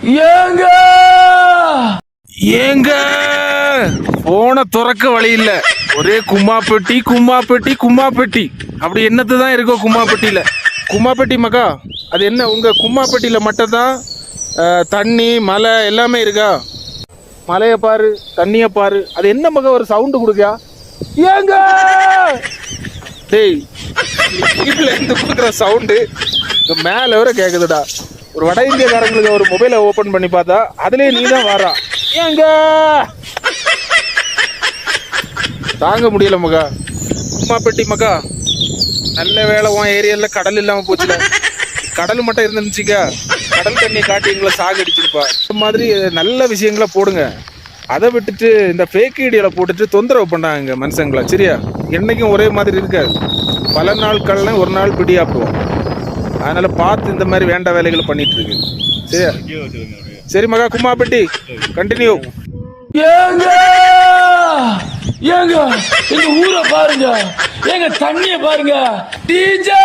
ஏங்க ஏங்க போன துறக்க வழி இல்ல, ஒரே கும்மாப்பெட்டி கும்மாப்பெட்டி கும்மாப்பெட்டி. அப்படி என்னத்து தான் இருக்கோ கும்மாப்பெட்டியில? கும்மாப்பெட்டி மகா, அது என்ன உங்க கும்மாப்பெட்டியில மட்டும் தான் தண்ணி மலை எல்லாமே இருக்கா? மலையை பாரு, தண்ணியை பாரு, அது என்ன மகா ஒரு சவுண்டு கொடுக்கா? ஏங்க டேய், வீட்டுல இருந்து கொடுக்குற சவுண்டு மேல வர கேக்குதுடா. ஒரு வட இந்தியக்காரங்களுக்கு ஒரு மொபைலை ஓபன் பண்ணி பார்த்தா அதுலயே நீ தான் வாரா. ஏங்க தாங்க முடியல மகா. கும்மாப்பெட்டி மகா, நல்ல வேலை உன் ஏரியால கடல் இல்லாம போச்சுல. கடல் மட்டும் இருந்துச்சுக்கா, கடல் தண்ணியை காட்டி எங்களை சாகடிச்சிருப்பா. இந்த மாதிரி நல்ல விஷயங்களை போடுங்க. அதை விட்டுட்டு இந்த ஃபேக் வீடியோல போட்டுட்டு தொந்தரவு பண்ணாங்க மனுஷங்களா. சரியா? என்னைக்கும் ஒரே மாதிரி இருக்காது. பல நாட்கள்லாம் ஒரு நாள் பிடியாப்புவோம். அதனால பார்த்து இந்த மாதிரி வேண்டாம் வேலைகளை பண்ணிட்டு இருக்கு. சரியா? சரி மகா, கும்மாப்பெட்டி கண்டினியூ. ஏங்க ஏங்க எங்க ஊரை பாருங்க, எங்க தண்ணிய பாருங்க. டிஜே